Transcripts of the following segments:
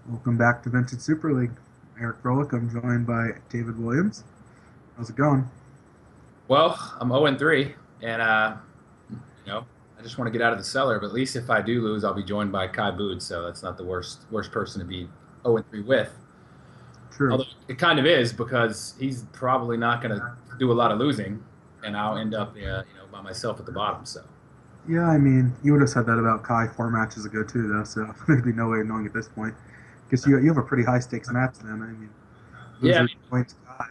Welcome back to Vintage Super League. Eric Froelich. I'm joined by David Williams. How's it going? Well, I'm 0-3, and you know, I just want to get out of the cellar. But at least if I do lose, I'll be joined by Kai Bood, so that's not the worst person to be 0-3 with. True. Although it kind of is because he's probably not going to do a lot of losing, and I'll end up by myself at the bottom. So Yeah, I mean, you would have said that about Kai 4 matches ago too, though. So there'd be no way of knowing at this point. Because you have a pretty high stakes match then. I mean, yeah, loser points Kai.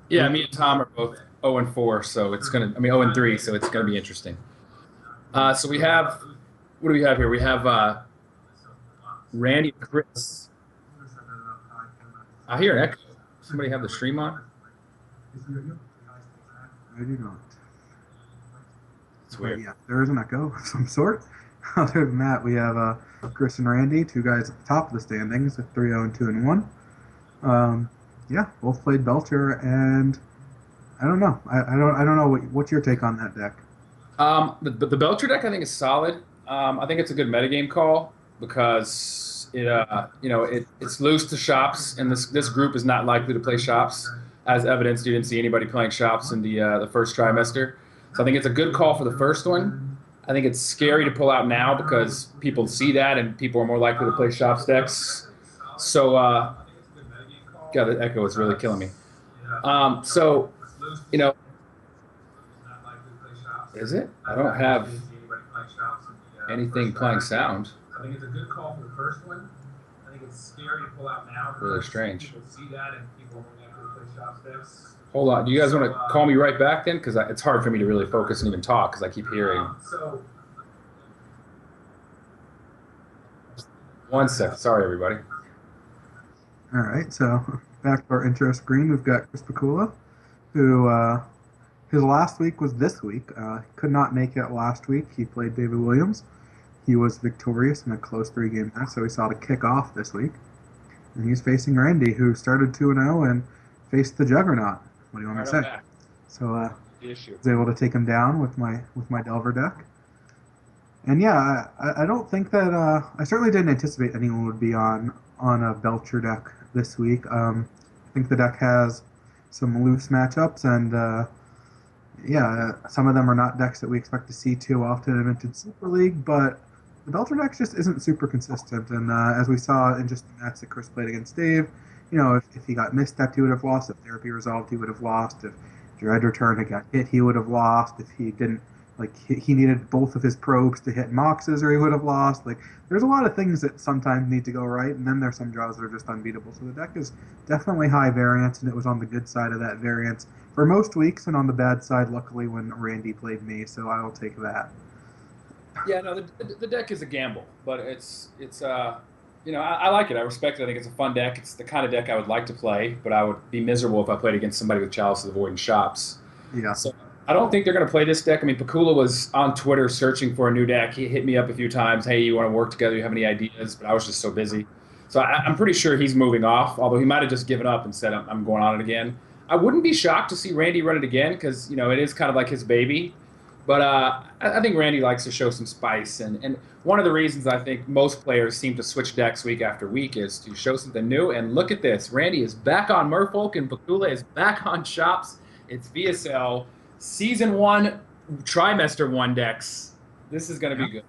yeah, Win- me and Tom are both 0-4, so it's gonna. I mean 0-3, so it's gonna be interesting. So we have what do we have here? We have Randy and Chris. I hear an echo. Somebody have the stream on? I do not. It's But weird. yeah, there is an echo of some sort. Other than that, we have Chris and Randy, two guys at the top of the standings with 3-0 and 2-1. Yeah, both played Belcher, and I don't know. I don't know what's your take on that deck. The Belcher deck I think is solid. I think it's a good metagame call because it's loose to shops, and this group is not likely to play shops. As evidenced, you didn't see anybody playing shops in the first trimester, so I think it's a good call for the first one. I think it's scary to pull out now because people see that and people are more likely to play shops decks. So, God, the echo is really killing me. So, you know, is it? I don't have anything playing sound. I think it's a good call for the first one. I think it's scary to pull out now. Really strange. People see that and people are more likely to play shop sticks. Hold on. Do you guys want to call me right back then? Because it's hard for me to really focus and even talk because I keep hearing. So 1 second. Sorry, everybody. all right, so back to our intro screen, we've got Chris Pikula, who his last week was this week. Could not make it last week. He played David Williams. He was victorious in a close three-game match, so he saw to kick off this week. And he's facing Randy, who started 2-0 and faced the Juggernaut. What do you All want me right, to I'm say? back. So The issue. I was able to take him down with my Delver deck. And yeah, I don't think that I certainly didn't anticipate anyone would be on a Belcher deck this week. I think the deck has some loose matchups, and yeah, some of them are not decks that we expect to see too often in Vintage Super League, but the Belcher deck just isn't super consistent. And as we saw in just the match that Chris played against Dave, if he got misstepped, he would have lost. If therapy resolved, he would have lost. If Dread Return had got hit, he would have lost. If he didn't, like, he needed both of his probes to hit Moxes, or he would have lost. Like, there's a lot of things that sometimes need to go right, and then there's some draws that are just unbeatable. So the deck is definitely high variance, and it was on the good side of that variance for most weeks, and on the bad side, luckily, when Randy played me. So I will take that. Yeah, no, the deck is a gamble, but I like it. I respect it. I think it's a fun deck. It's the kind of deck I would like to play, but I would be miserable if I played against somebody with Chalice of the Void and Shops. Yeah. So I don't think they're going to play this deck. I mean, Pikula was on Twitter searching for a new deck. He hit me up a few times. Hey, you want to work together? You have any ideas? But I was just so busy. So I'm pretty sure he's moving off, although he might have just given up and said, I'm going on it again. I wouldn't be shocked to see Randy run it again because, it is kind of like his baby. But I think Randy likes to show some spice. And one of the reasons I think most players seem to switch decks week after week is to show something new. And look at this. Randy is back on Merfolk and Pikula is back on Shops. It's VSL Season 1, Trimester 1 decks. This is going to be good.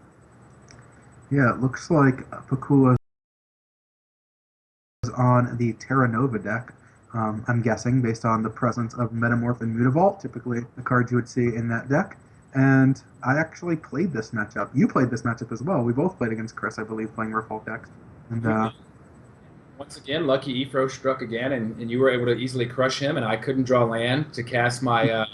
Yeah, it looks like Pikula is on the Terra Nova deck. I'm guessing based on the presence of Metamorph and Mutavault, typically the cards you would see in that deck. And I actually played this matchup. You played this matchup as well. We both played against Chris, I believe, playing Merfolk decks. And Once again, Lucky Ephro struck again, and you were able to easily crush him, and I couldn't draw land to cast my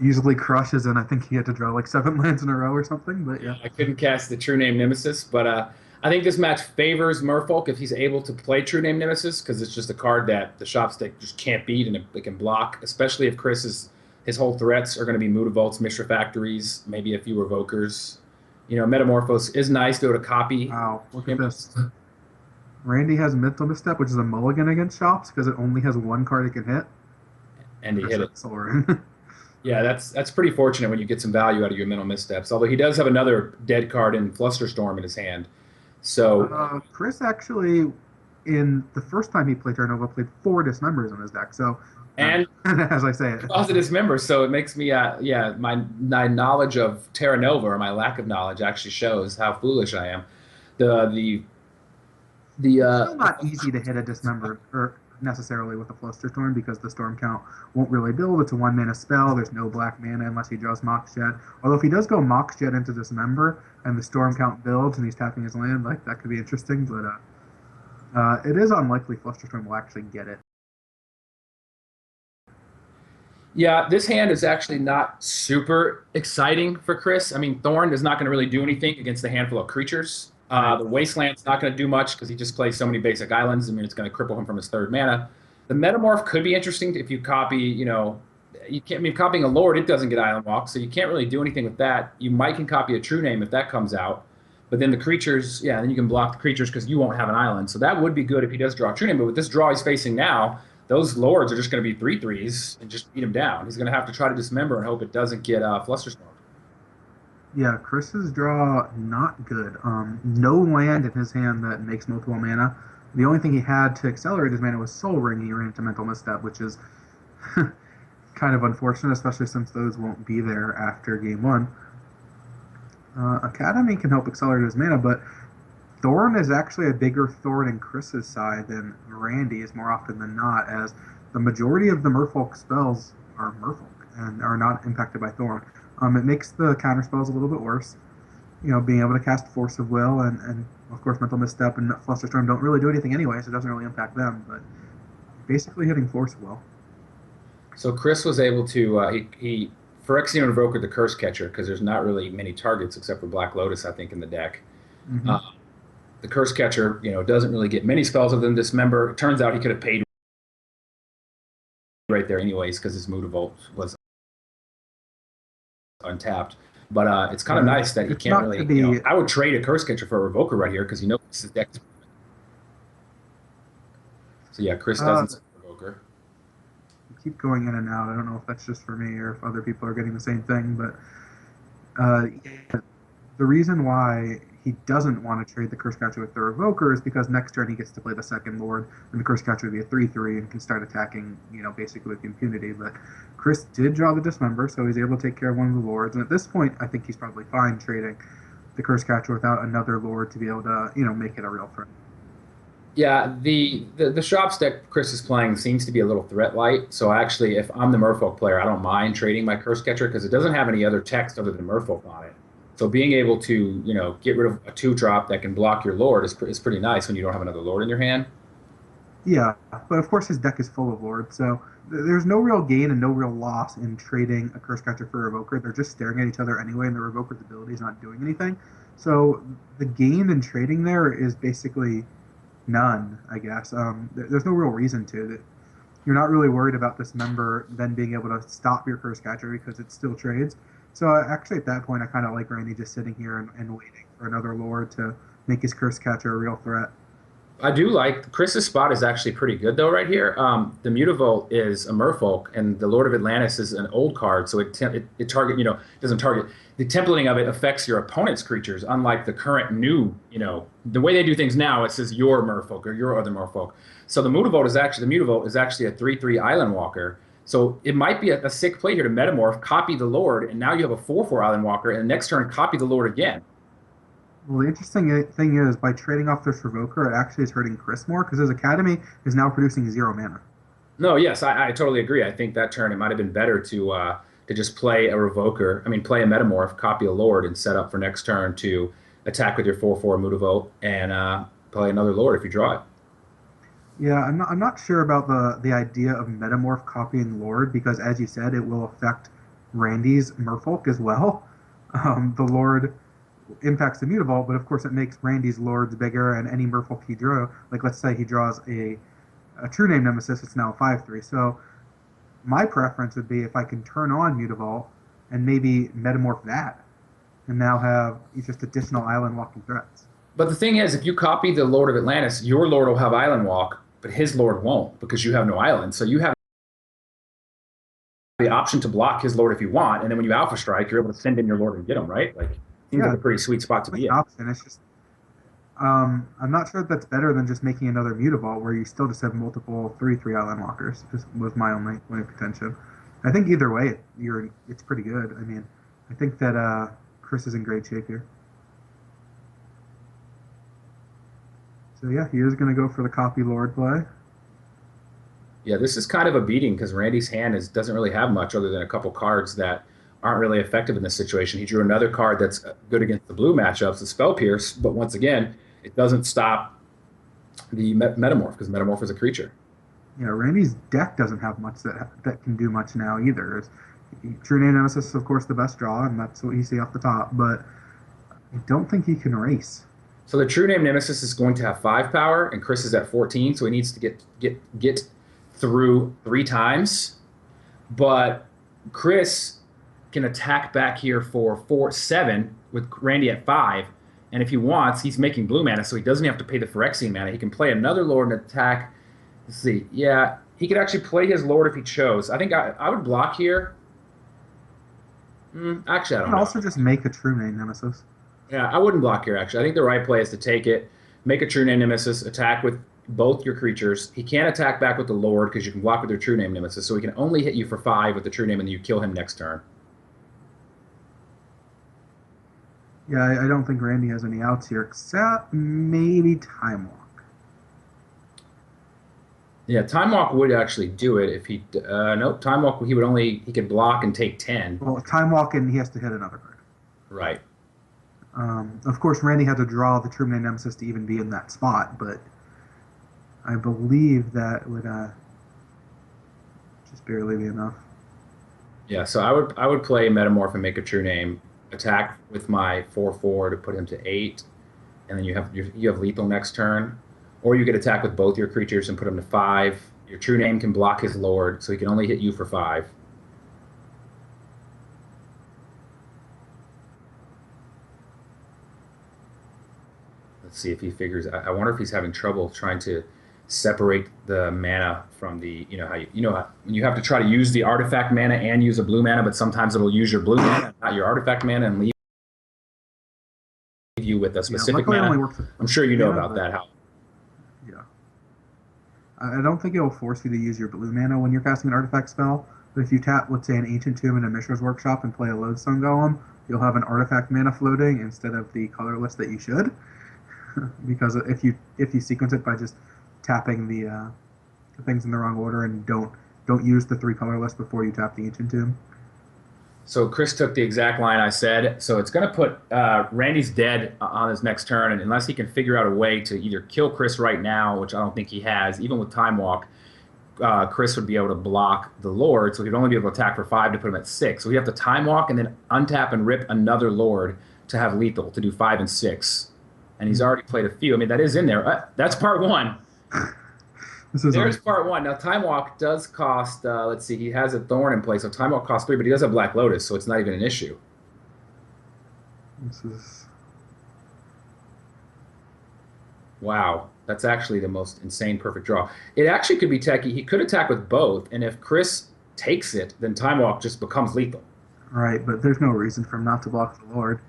usually crushes, and I think he had to draw like 7 lands in a row or something. But yeah, I couldn't cast the True Name Nemesis, but I think this match favors Merfolk if he's able to play True Name Nemesis because it's just a card that the shop stick just can't beat and it can block, especially if his whole threats are going to be Mutavaults, Mishra Factories, maybe a few Revokers. Metamorphose is nice though to copy. wow, look at this. Randy has Mental Misstep, which is a mulligan against shops because it only has one card it can hit. And he Chris hit it. Soren. Yeah, that's pretty fortunate when you get some value out of your mental missteps. Although he does have another dead card in Flusterstorm in his hand. So Chris actually in the first time he played Terranova, played 4 dismembers in his deck. So, And as I say it, positive member, so it makes me, yeah, my knowledge of Terra Nova or my lack of knowledge actually shows how foolish I am. The the the it's still not easy to hit a dismember or necessarily with a Flusterstorm because the storm count won't really build. It's a 1 mana spell. There's no black mana unless he draws Mox Jet. Although if he does go Mox Jet into Dismember and the storm count builds and he's tapping his land, like that could be interesting. But it is unlikely Flusterstorm will actually get it. Yeah, this hand is actually not super exciting for Chris. I mean, Thorn is not going to really do anything against a handful of creatures. Right. The Wasteland's not going to do much because he just plays so many basic islands. I mean, it's going to cripple him from his 3rd mana. The Metamorph could be interesting if you copy, you can't, I mean, copying a Lord, it doesn't get Island Walk, so you can't really do anything with that. You might can copy a True Name if that comes out. But then the creatures, yeah, then you can block the creatures because you won't have an island. So that would be good if he does draw a True Name. But with this draw he's facing now, those lords are just going to be 3/3s and just beat him down. He's going to have to try to dismember and hope it doesn't get Flusterstorm. Yeah, Chris's draw not good. No land in his hand that makes multiple mana. The only thing he had to accelerate his mana was Soul Ring. He ran into Mental Misstep, which is kind of unfortunate, especially since those won't be there after game one. Academy can help accelerate his mana, but Thorn is actually a bigger thorn in Chris's side than Randy's more often than not, as the majority of the Merfolk spells are Merfolk and are not impacted by Thorn. It makes the counter spells a little bit worse. Being able to cast Force of Will and of course Mental Misstep and Flusterstorm don't really do anything anyway, so it doesn't really impact them. But basically hitting Force of Will. So Chris was able to he Phyrexian Invoker the Curse Catcher because there's not really many targets except for Black Lotus, I think, in the deck. Mm-hmm. The Curse Catcher, doesn't really get many spells other than Dismember. It turns out he could have paid right there anyways because his Mutavault was untapped. But it's kind of nice that he can't really. I would trade a Curse Catcher for a Revoker right here because his deck. So yeah, Chris doesn't Revoker. Keep going in and out. I don't know if that's just for me or if other people are getting the same thing, but the reason why he doesn't want to trade the Curse Catcher with the Revoker is because next turn he gets to play the second Lord, and the Curse Catcher would be a 3/3 and can start attacking, basically with impunity. But Chris did draw the Dismember, so he's able to take care of one of the Lords, and at this point, I think he's probably fine trading the Curse Catcher without another Lord to be able to, make it a real threat. Yeah, the shops that Chris is playing seems to be a little threat light. So actually, if I'm the Merfolk player, I don't mind trading my Curse Catcher because it doesn't have any other text other than Merfolk on it. So being able to, get rid of a 2-drop that can block your Lord is pretty nice when you don't have another Lord in your hand. Yeah, but of course his deck is full of Lords, so there's no real gain and no real loss in trading a Curse Catcher for a Revoker. They're just staring at each other anyway, and the Revoker's ability is not doing anything. So the gain in trading there is basically none, I guess. There's no real reason to. You're not really worried about this member then being able to stop your Curse Catcher because it still trades. So actually, at that point, I kind of like Randy just sitting here and waiting for another Lord to make his Curse Catcher a real threat. I do like Chris's spot is actually pretty good though right here. The Mutavault is a Merfolk, and the Lord of Atlantis is an old card, so it target doesn't target. The templating of it affects your opponent's creatures, unlike the current new the way they do things now. It says your Merfolk or your other Merfolk. So the Mutavault is actually a 3/3 Island Walker. So it might be a sick play here to Metamorph, copy the Lord, and now you have a 4/4 Island Walker, and next turn copy the Lord again. Well, the interesting thing is, by trading off this Revoker, it actually is hurting Chris more because his Academy is now producing 0 mana. No, yes, I totally agree. I think that turn it might have been better to just play a Revoker. I mean, play a Metamorph, copy a Lord, and set up for next turn to attack with your 4/4 Mutavault and play another Lord if you draw it. Yeah, I'm not sure about the idea of Metamorph copying Lord because, as you said, it will affect Randy's Merfolk as well. The Lord impacts the Mutavault, but of course it makes Randy's Lords bigger, and any Merfolk he drew, like let's say he draws a True Name Nemesis, it's now 5/3. So my preference would be if I can turn on Mutavault and maybe Metamorph that, and now have just additional island walking threats. But the thing is, if you copy the Lord of Atlantis, your Lord will have Island Walk, but his Lord won't because you have no island. So you have the option to block his Lord if you want, and then when you Alpha Strike, you're able to send in your Lord and get him, right? Like, seems like a pretty sweet spot to be in. Option. It's just I'm not sure if that's better than just making another mutavault where you still just have multiple 3/3 outline walkers. Just was my only point of contention. I think either way, it's pretty good. I mean, I think that Chris is in great shape here. So yeah, he is going to go for the copy Lord play. Yeah, this is kind of a beating because Randy's hand doesn't really have much other than a couple cards that aren't really effective in this situation. He drew another card that's good against the blue matchups, the Spell Pierce, but once again, it doesn't stop the Metamorph because Metamorph is a creature. Yeah, Randy's deck doesn't have much that can do much now either. True Name Nemesis is of course the best draw, and that's what you see off the top. But I don't think he can race. So the True Name Nemesis is going to have 5 power, and Chris is at 14, so he needs to get through 3 times. But Chris can attack back here for 7 with Randy at 5. And if he wants, he's making blue mana, so he doesn't have to pay the Phyrexian mana. He can play another Lord and attack. Let's see. Yeah, he could actually play his Lord if he chose. I think I would block here. Actually, I He don't can know. also just make a True Name Nemesis. Yeah, I wouldn't block here, actually. I think the right play is to take it, make a True Name Nemesis, attack with both your creatures. He can't attack back with the Lord because you can block with your True Name Nemesis, so he can only hit you for 5 with the True Name, and you kill him next turn. Yeah, I don't think Randy has any outs here, except maybe Time Walk. Yeah, Time Walk would actually do it if he. Nope, Time Walk, he could block and take 10. Well, Time Walk, and he has to hit another card. Right. Of course, Randy had to draw the True Name Nemesis to even be in that spot, but I believe that would just barely be enough. Yeah, so I would play Metamorph and make a True Name, attack with my 4/4 to put him to 8, and then you have lethal next turn, or you could attack with both your creatures and put him to 5. Your True Name can block his Lord, so he can only hit you for 5. Let's see if he figures. I wonder if he's having trouble trying to separate the mana from the. You know how when you have to try to use the artifact mana and use a blue mana, but sometimes it'll use your blue mana, not your artifact mana, and leave you with a Yeah, specific luckily it only mana. works with I'm sure you know mana, about but that. How yeah. I don't think it will force you to use your blue mana when you're casting an artifact spell. But if you tap, let's say, an Ancient Tomb in a Mishra's Workshop and play a Lodestone Golem, you'll have an artifact mana floating instead of the colorless that you should. Because if you sequence it by just tapping the things in the wrong order and don't use the 3 colorless before you tap the Ancient Tomb. So Chris took the exact line I said. So it's going to put Randy's dead on his next turn, and unless he can figure out a way to either kill Chris right now, which I don't think he has, even with Time Walk, Chris would be able to block the Lord, so he'd only be able to attack for 5 to put him at 6. So we have to Time Walk and then untap and rip another Lord to have lethal, to do 5 and 6. And he's already played a few. I mean, that is in there. That's part 1. There's part 1. Now, Time Walk does cost, let's see, he has a Thorn in place, so Time Walk costs 3, but he does have Black Lotus, so it's not even an issue. This is Wow, that's actually the most insane perfect draw. It actually could be techy. He could attack with both, and if Chris takes it, then Time Walk just becomes lethal. right, but there's no reason for him not to block the Lord.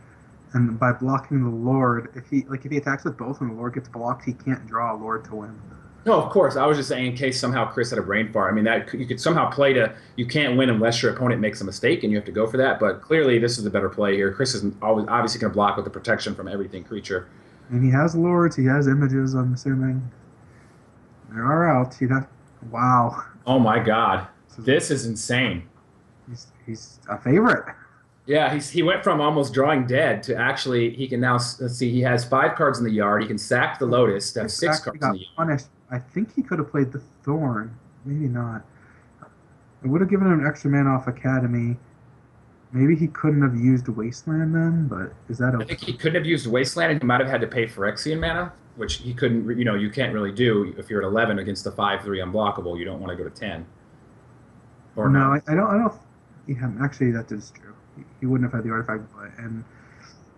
And by blocking the Lord, if he attacks with both and the Lord gets blocked, he can't draw a Lord to win. No, of course. I was just saying in case somehow Chris had a brain fart. I mean, that you could somehow play to you can't win unless your opponent makes a mistake, and you have to go for that. But clearly, this is the better play here. Chris is always obviously going to block with the protection from everything creature. And he has Lords, he has images, I'm assuming. There are outs. Wow. Oh my God, this is insane. He's a favorite. Yeah, he went from almost drawing dead to actually he can now let's see, he has 5 cards in the yard. He can sack the Lotus to have 6 cards in the yard. Punished. I think he could have played the Thorn. Maybe not. It would have given him an extra mana off Academy. Maybe he couldn't have used Wasteland then, but is that okay? I think he couldn't have used Wasteland, and he might have had to pay Phyrexian mana, which he couldn't. You can't really do if you're at 11 against the 5/3 unblockable. You don't want to go to 10. Or no, I don't. Yeah, actually, that is true. He wouldn't have had the artifact play. And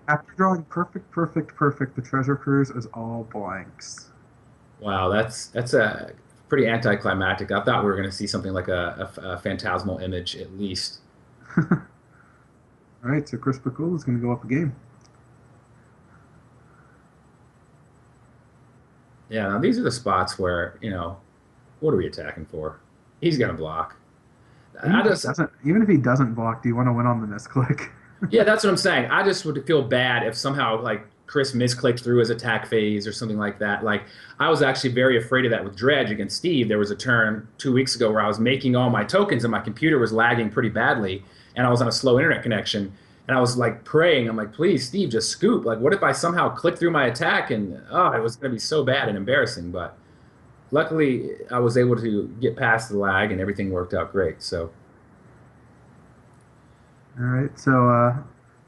after drawing perfect, the Treasure Cruise is all blanks. Wow, that's a pretty anticlimactic. I thought we were going to see something like a phantasmal image at least. All right, so Chris Pikula is going to go up a game. Yeah, now these are the spots where, what are we attacking for? He's gonna block. I just Even if he doesn't block, do you want to win on the misclick? Yeah, that's what I'm saying. I just would feel bad if somehow like Chris misclicked through his attack phase or something like that. Like I was actually very afraid of that with Dredge against Steve. There was a turn 2 weeks ago where I was making all my tokens and my computer was lagging pretty badly, and I was on a slow internet connection. And I was like praying, I'm like, please, Steve, just scoop. Like, what if I somehow click through my attack and it was going to be so bad and embarrassing. But luckily, I was able to get past the lag and everything worked out great. So All right, so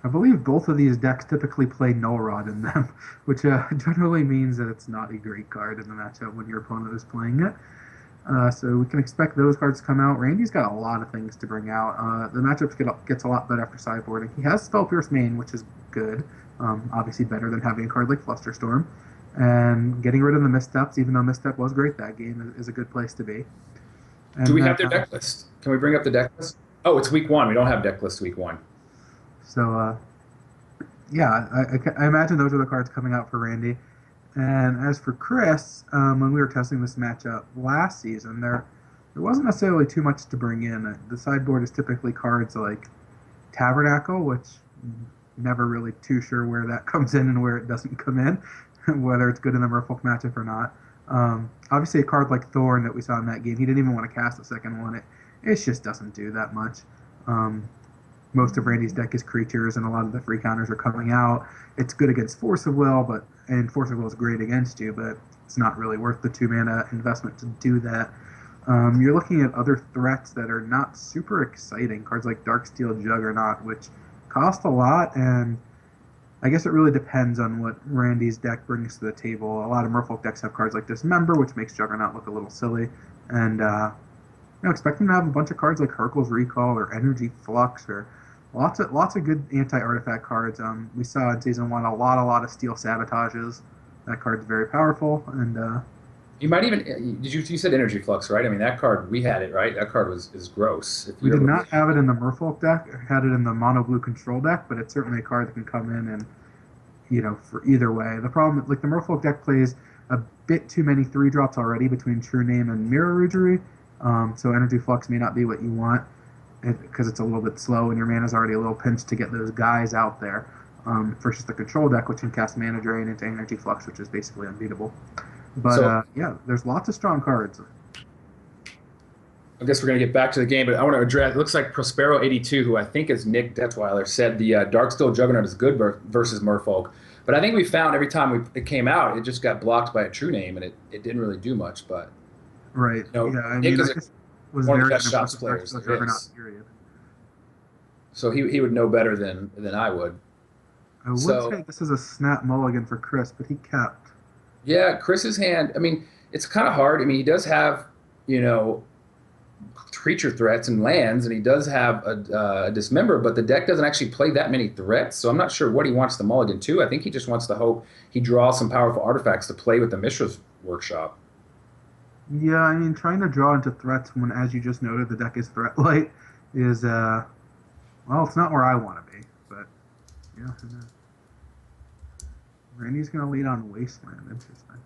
I believe both of these decks typically play Null Rod in them, which generally means that it's not a great card in the matchup when your opponent is playing it. So we can expect those cards to come out. Randy's got a lot of things to bring out. The matchup gets a lot better after sideboarding. He has Spell Pierce main, which is good. Obviously better than having a card like Flusterstorm. And getting rid of the Missteps, even though Misstep was great that game, is a good place to be. do And we then, have their deck list? Can we bring up the deck list? Oh, it's week one. We don't have deck list week one. so yeah, I imagine those are the cards coming out for Randy. And as for Chris, when we were testing this matchup last season, there wasn't necessarily too much to bring in. The sideboard is typically cards like Tabernacle, which never really too sure where that comes in and where it doesn't come in, whether it's good in the Merfolk matchup or not. Obviously, a card like Thorn that we saw in that game, he didn't even want to cast the second one. It just doesn't do that much. Um, Most of Randy's deck is creatures, and a lot of the free counters are coming out. It's good against Force of Will, and Force of Will is great against you, but it's not really worth the 2 mana investment to do that. You're looking at other threats that are not super exciting. Cards like Darksteel Juggernaut, which cost a lot, and I guess it really depends on what Randy's deck brings to the table. A lot of Merfolk decks have cards like Dismember, which makes Juggernaut look a little silly, and expect him to have a bunch of cards like Hurkyl's Recall or Energy Flux or lots of good anti-artifact cards. We saw in season one a lot of Steel Sabotages. That card's very powerful, and You might even you said Energy Flux, right? I mean that card we had it right. That card was is gross. If we you did ever not have it in the Merfolk deck. Had it in the Mono Blue Control deck, but it's certainly a card that can come in and for either way. The problem, like the Merfolk deck, plays a bit too many 3 drops already between True Name and Mirror Rougerie. So Energy Flux may not be what you want because it's a little bit slow and your mana's already a little pinched to get those guys out there. Versus the control deck, which can cast Mana Drain into Energy Flux, which is basically unbeatable. But so yeah, there's lots of strong cards. I guess we're gonna get back to the game, but I want to address. It looks like Prospero 82, who I think is Nick Detweiler, said the Darksteel Juggernaut is good versus Merfolk. But I think we found every time it came out, it just got blocked by a True Name, and it didn't really do much. But Right. Yeah, I Nick mean, is I just was one of the very best shots unimpressed with players Darksteel there Juggernaut, is, period. so he would know better than I would. I would So say this is a snap mulligan for Chris, but he kept. yeah, Chris's hand. I mean, it's kind of hard. I mean, he does have you know creature threats and lands, and he does have a dismember, but the deck doesn't actually play that many threats. So I'm not sure what he wants to mulligan to. I think he just wants to hope he draws some powerful artifacts to play with the Mishra's Workshop. Yeah, I mean, trying to draw into threats when, as you just noted, the deck is threat light is, well, it's not where I want to be. But, yeah, who knows? Randy's going to lead on Wasteland. Interesting.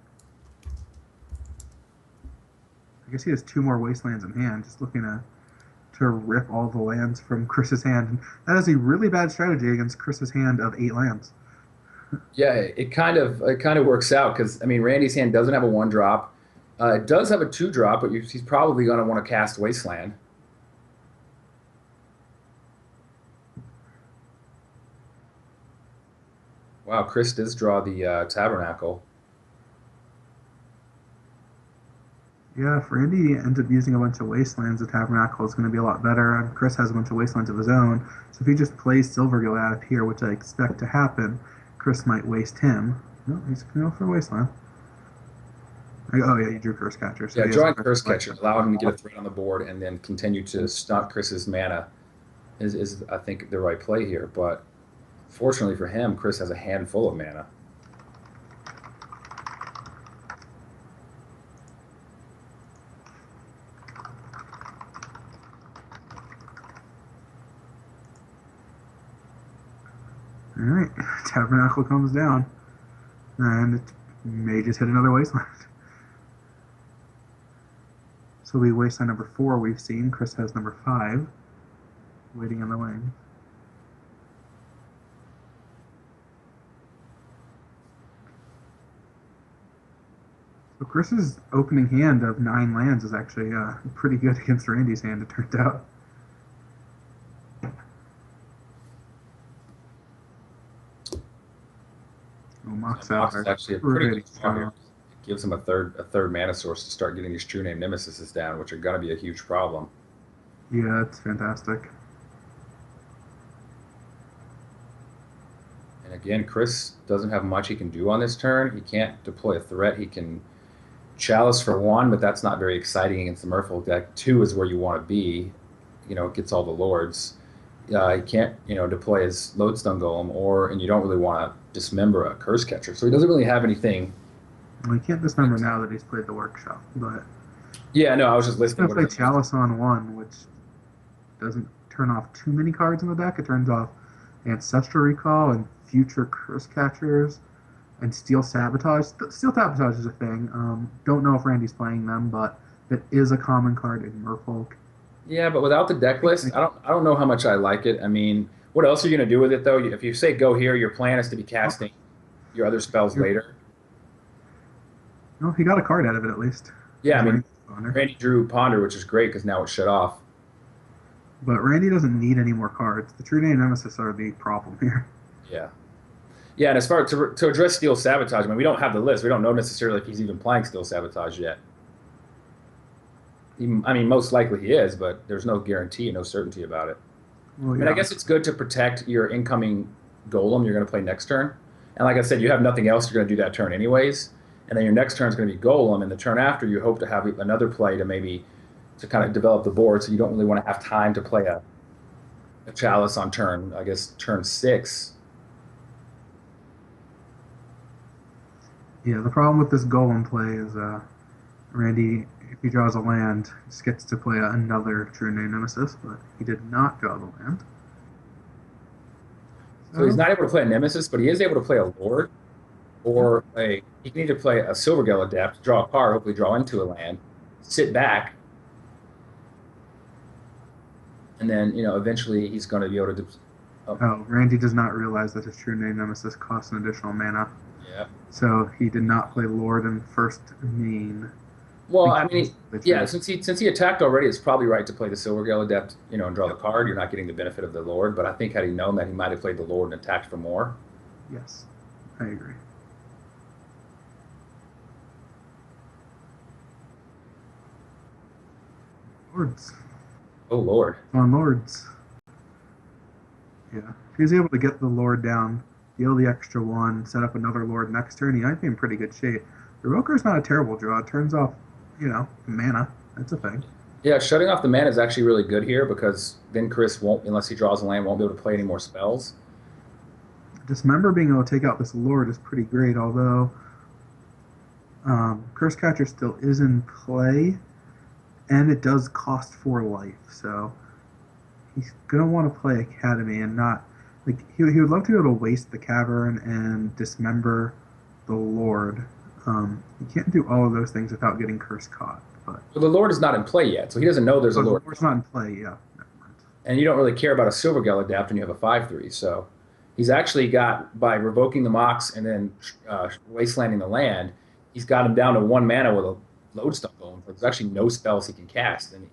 I guess he has 2 more Wastelands in hand, just looking to rip all the lands from Chris's hand. And that is a really bad strategy against Chris's hand of 8 lands. Yeah, it kind of works out because I mean Randy's hand doesn't have a 1 drop. It does have a 2 drop, but he's probably going to want to cast Wasteland. Wow, Chris does draw the Tabernacle. Yeah, if Randy ends up using a bunch of Wastelands, the Tabernacle is going to be a lot better. And Chris has a bunch of Wastelands of his own. So if he just plays Silvergill out of here, which I expect to happen, Chris might waste him. No, he's going to go for Wasteland. Oh, yeah, he drew Curse Catcher. So Yeah, he has drawing a Curse life Catcher that's allowed him to get a off. threat on the board and then continue to stunt Chris's mana is I think the right play here. But fortunately for him, Chris has a handful of mana. All right, Tabernacle comes down. And May just hit another wasteland. So we wasteland number 4 we've seen. Chris has number 5 waiting in the wing. So Chris's opening hand of 9 lands is actually pretty good against Randy's hand, it turned out. Oh, Mox So Mox is actually a pretty good draw here. strong. It gives him a third mana source to start getting these true name nemesises down, which are going to be a huge problem. Yeah, it's fantastic. And again, Chris doesn't have much he can do on this turn. He can't deploy a threat. He can Chalice for 1, but that's not very exciting against the Merfolk deck. 2 is where you want to be. You know, it gets all the lords. He can't, deploy his Lodestone Golem, and you don't really want to dismember a Curse Catcher. So he doesn't really have anything. Well, he can't dismember now that he's played the workshop, but Yeah, no, I was just he's listening. gonna play Chalice on 1, which doesn't turn off too many cards in the deck. It turns off Ancestral Recall and future Curse Catchers and Steel Sabotage. Steel Sabotage is a thing. Don't know if Randy's playing them, but it is a common card in Merfolk. Yeah, but without the deck list, I don't know how much I like it. I mean, what else are you going to do with it though? If you say go here, your plan is to be casting your other spells later. No, he got a card out of it at least. Yeah, I mean, Randy drew Ponder, which is great because now it's shut off. But Randy doesn't need any more cards. The True Name Nemesis are the problem here. Yeah. Yeah, and as far to address Steel Sabotage, I mean, we don't have the list. We don't know necessarily if he's even playing Steel Sabotage yet. I mean, most likely he is, but there's no guarantee, no certainty about it. Well, I mean, I guess it's good to protect your incoming golem you're going to play next turn. And like I said, you have nothing else you're going to do that turn anyways. And then your next turn is going to be golem, and the turn after you hope to have another play to kind of develop the board, so you don't really want to have time to play a Chalice on turn 6. Yeah, the problem with this golem play is Randy, if he draws a land, just gets to play another True Name Nemesis, but he did not draw the land. So he's not able to play a Nemesis, but he is able to play a Lord, or he can either play a Silvergale Adept, draw a card, hopefully draw into a land, sit back, and then eventually he's going to be able to. Oh, Randy does not realize that his True Name Nemesis costs an additional mana. Yeah. So he did not play Lord in first main. Well, I mean, yeah, since he attacked already, it's probably right to play the Silvergale Adept, and draw the card. You're not getting the benefit of the Lord, but I think had he known that, he might have played the Lord and attacked for more. Yes, I agree. Lords. Oh, Lord. On Lords. Yeah. If he's able to get the Lord down, deal the extra 1, set up another Lord next turn, he might be in pretty good shape. The Revoker's not a terrible draw. It turns off, mana. That's a thing. Yeah, shutting off the mana is actually really good here because then Chris won't, unless he draws a land, won't be able to play any more spells. Dismember being able to take out this Lord is pretty great, although Curse Catcher still is in play, and it does cost 4 life, so he's going to want to play Academy and not... he would love to be able to waste the Cavern and dismember the Lord. You can't do all of those things without getting Curse caught. But well, the Lord is not in play yet, so he doesn't know there's a Lord. The Lord's not in play, yeah. Never mind. And you don't really care about a Silvergale Adapt when you have a 5/3, so he's actually got, by revoking the Mox and then wastelanding the land, he's got him down to 1 mana with a Lodestone Golem. There's actually no spells he can cast, and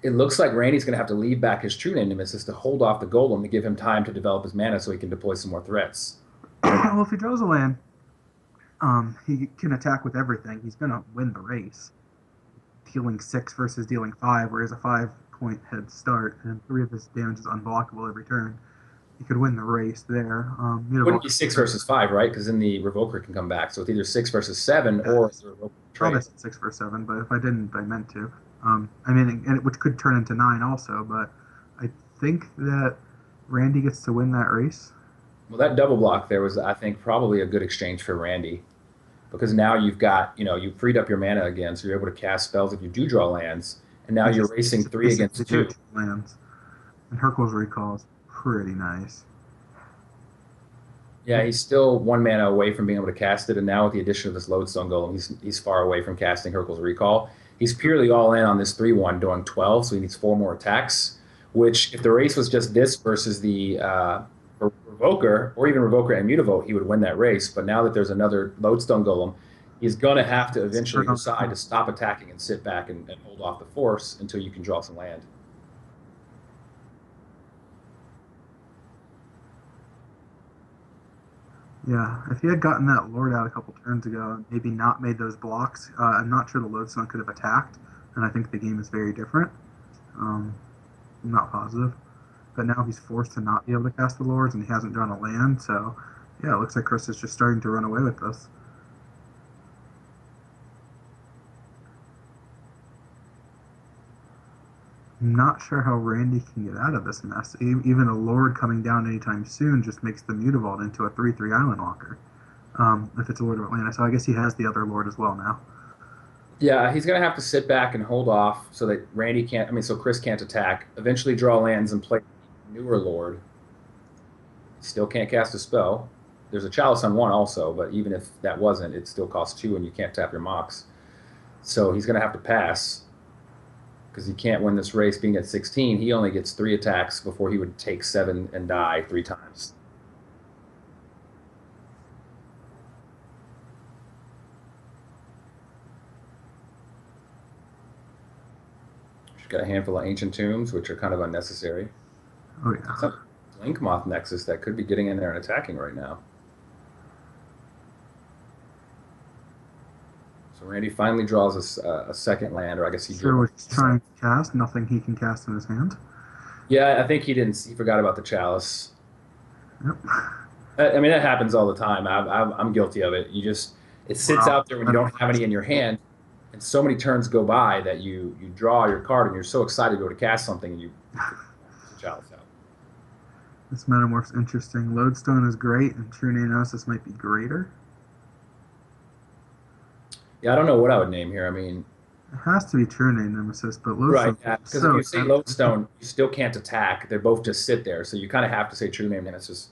it looks like Randy's going to have to leave back his True Name Nemesis to hold off the Golem to give him time to develop his mana so he can deploy some more threats. Well, if he draws a land, he can attack with everything. He's going to win the race. Dealing 6 versus dealing 5, where he has a 5-point head start, and 3 of his damage is unblockable every turn. He could win the race there. It wouldn't be 6 versus 5, right? Because then the Revoker can come back. So it's either 6 versus 7 or it's a Revoker trade. Probably 6 versus 7, but if I didn't, I meant to. Which could turn into 9 also, but I think that Randy gets to win that race. Well, that double block there was, I think, probably a good exchange for Randy. Because now you've got, you've freed up your mana again, so you're able to cast spells if you do draw lands, and now you're racing 3 against 2. Lands. And Hercule's Recall is pretty nice. Yeah, he's still 1 mana away from being able to cast it, and now with the addition of this Lodestone Golem, he's far away from casting Hurkyl's Recall. He's purely all in on this 3/1, doing 12, so he needs 4 more attacks. Which, if the race was just this versus the Revoker, or even Revoker and Mutavote, he would win that race. But now that there's another Lodestone Golem, he's going to have to It's eventually decide to stop attacking and sit back and hold off the force until you can draw some land. Yeah, if he had gotten that Lord out a couple turns ago, and maybe not made those blocks, I'm not sure the Lodestone could have attacked, and I think the game is very different. Um, I'm not positive. But now he's forced to not be able to cast the Lords, and he hasn't drawn a land, so yeah, it looks like Chris is just starting to run away with this. I'm not sure how Randy can get out of this mess. Even a Lord coming down anytime soon just makes the Mutavault into a 3/3 Island Walker. If it's a Lord of Atlanta. So I guess he has the other Lord as well now. Yeah, he's going to have to sit back and hold off so that Randy can't, I mean, so Chris can't attack, eventually draw lands and play newer Lord. Still can't cast a spell. There's a Chalice on one also, but even if that wasn't, it still costs 2 and you can't tap your Mox. So he's going to have to pass because he can't win this race being at 16. He only gets 3 attacks before he would take 7 and die 3 times. She's got a handful of Ancient Tombs, which are kind of unnecessary. Oh yeah. Some Blink Moth Nexus that could be getting in there and attacking right now. So Randy finally draws a second land, or I guess he Sure, drew. what he's trying to cast. Nothing he can cast in his hand. Yeah, I think he didn't. He forgot about the Chalice. Yep. I mean, that happens all the time. I'm guilty of it. It sits Wow. out there when you don't have any in your hand, and so many turns go by that you draw your card and you're so excited to go to cast something and you the Chalice out. This Metamorph's interesting. Lodestone is great, and True Neonosis might be greater. Yeah, I don't know what I would name here. I mean, It has to be True Nemesis, but right? Lodestone Yeah, is because if so you say Lodestone, you still can't attack. They both just sit there, so you kind of have to say True Name Nemesis.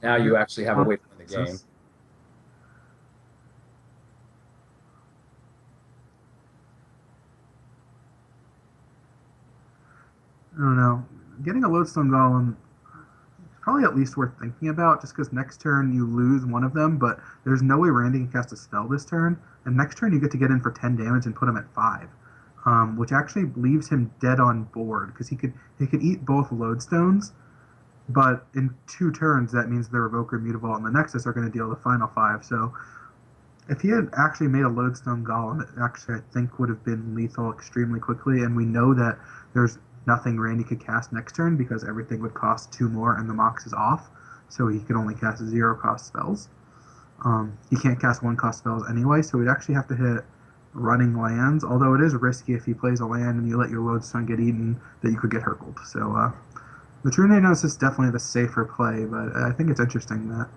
Now you actually have a way to win the game. I don't know. Getting a Lodestone Golem is probably at least worth thinking about, just because next turn you lose one of them, but there's no way Randy can cast a spell this turn, and next turn you get to get in for 10 damage and put him at 5, which actually leaves him dead on board, because he could eat both Lodestones, but in 2 turns that means the Revoker, Mutavault, and the Nexus are going to deal the final 5, so if he had actually made a Lodestone Golem, it actually I think would have been lethal extremely quickly, and we know that there's nothing Randy could cast next turn because everything would cost 2 more and the Mox is off, so he could only cast 0 cost spells. He can't cast 1 cost spells anyway, so we'd actually have to hit running lands, although it is risky if he plays a land and you let your Lodestone get eaten that you could get Hurkled. So the True Nanos is definitely the safer play, but I think it's interesting that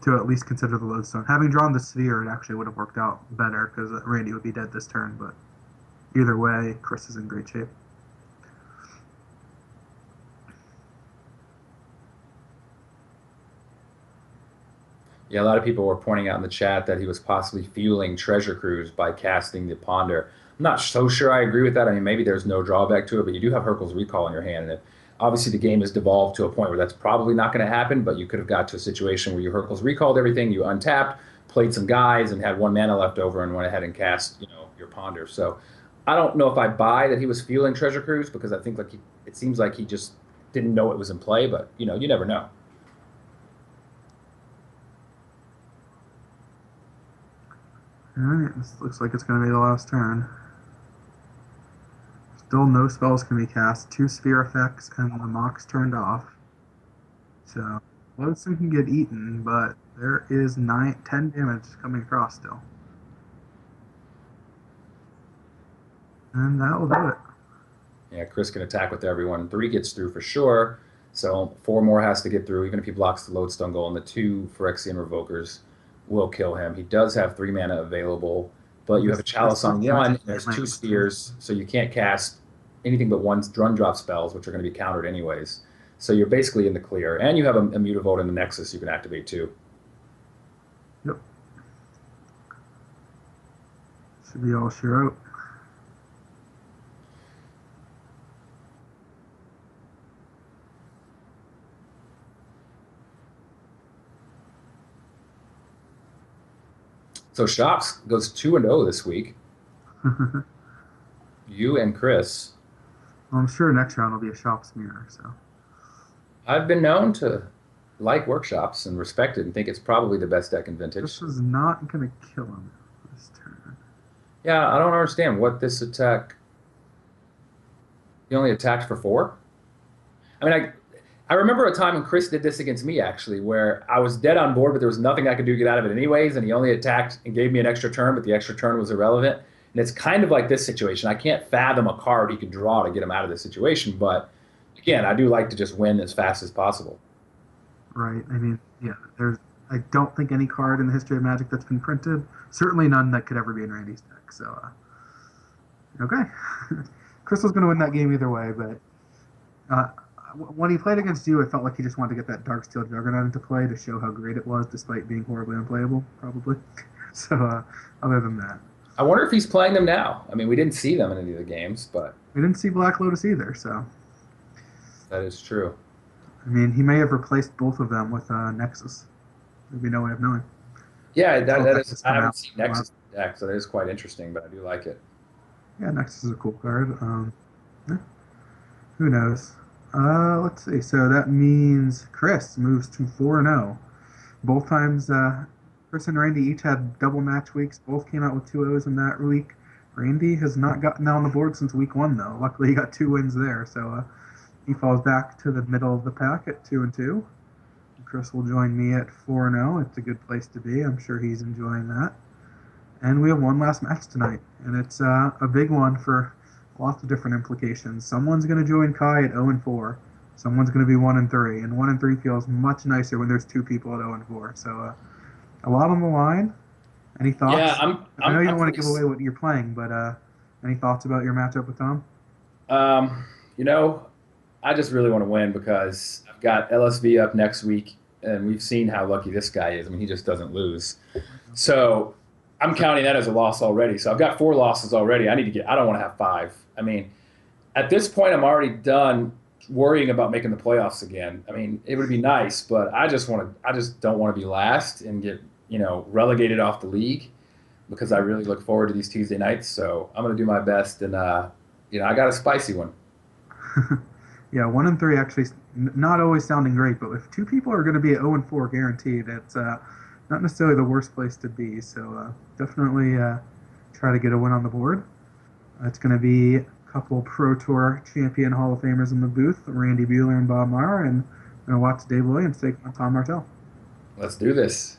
to at least consider the Lodestone. Having drawn the Sphere, it actually would have worked out better because Randy would be dead this turn, but either way, Chris is in great shape. Yeah, a lot of people were pointing out in the chat that he was possibly fueling Treasure Cruise by casting the Ponder. I'm not so sure I agree with that. I mean, maybe there's no drawback to it, but you do have Hurkyl's Recall in your hand, and obviously the game has devolved to a point where that's probably not going to happen. But you could have got to a situation where you Hurkyl's Recalled everything, you untapped, played some guys, and had 1 mana left over, and went ahead and cast, your Ponder. So I don't know if I buy that he was fueling Treasure Cruise because I think it seems like he just didn't know it was in play. But you never know. Alright, this looks like it's going to be the last turn. Still no spells can be cast, 2 sphere effects, and the Mox turned off. So, Lodestone can get eaten, but there is 10 damage coming across still. And that will do it. Yeah, Chris can attack with everyone. 3 gets through for sure. So 4 more has to get through, even if he blocks the Lodestone Goal, and the 2 Phyrexian Revokers will kill him. He does have 3 mana available, but you have a Chalice on 1, and there's 2 spheres, so you can't cast anything but 1 drop spells, which are going to be countered anyways. So you're basically in the clear, and you have a mutavolt in the Nexus you can activate too. Yep. Should be all sure out. So Shops goes 2-0 this week. Well, You and Chris. I'm sure next round will be a shops mirror. So I've been known to like Workshops and respect it and think it's probably the best deck in this Vintage. is not gonna kill him this turn. Yeah, I don't understand what this attack. He only attacked for 4. I mean, I remember a time when Chris did this against me actually, where I was dead on board, but there was nothing I could do to get out of it anyways, and he only attacked and gave me an extra turn, but the extra turn was irrelevant. And it's kind of like this situation. I can't fathom a card he could draw to get him out of this situation, but again, I do like to just win as fast as possible. Right. I mean, yeah. There's. I don't think any card in the history of Magic that's been printed. Certainly none that could ever be in Randy's deck. So, okay. Chris was going to win that game either way, but uh, when he played against you, it felt like he just wanted to get that Darksteel Juggernaut into play to show how great it was, despite being horribly unplayable, probably. So, other than that, I wonder if he's playing them now. I mean, we didn't see them in any of the games, but we didn't see Black Lotus either. So, that is true. I mean, he may have replaced both of them with Nexus. There'd be no way of knowing. Yeah, Until that is. Nexus I come haven't out. seen Nexus deck, so that is quite interesting, but I do like it. Yeah, Nexus is a cool card. Yeah, who knows? Let's see. So that means Chris moves to 4-0. Both times, Chris and Randy each had double match weeks. Both came out with 2-0s in that week. Randy has not gotten down the board since week 1, though. Luckily, he got 2 wins there. So he falls back to the middle of the pack at 2-2. Chris will join me at 4-0. It's a good place to be. I'm sure he's enjoying that. And we have one last match tonight, and it's a big one for lots of different implications. Someone's going to join Kai at 0-4. Someone's going to be 1-3, and 1-3 feels much nicer when there's 2 people at 0-4. So a lot on the line. Any Yeah, thoughts? I know you I'm don't want pretty. to give away what you're playing, but any thoughts about your matchup with Tom? You know, I just really want to win because I've got LSV up next week, and we've seen how lucky this guy is. I mean, he just doesn't lose. So I'm counting that as a loss already. So I've got 4 losses already. I don't want to have 5. I mean, at this point, I'm already done worrying about making the playoffs again. I mean, it would be nice, but I just don't want to be last and get, relegated off the league because I really look forward to these Tuesday nights. So I'm going to do my best. And, I got a spicy one. Yeah, 1-3 actually not always sounding great, but if 2 people are going to be at 0-4 guaranteed, it's not necessarily the worst place to be. So definitely try to get a win on the board. It's going to be a couple Pro Tour champion Hall of Famers in the booth, Randy Buehler and Bob Maher, and I'm going to watch Dave Williams take on Tom Martell. Let's do this.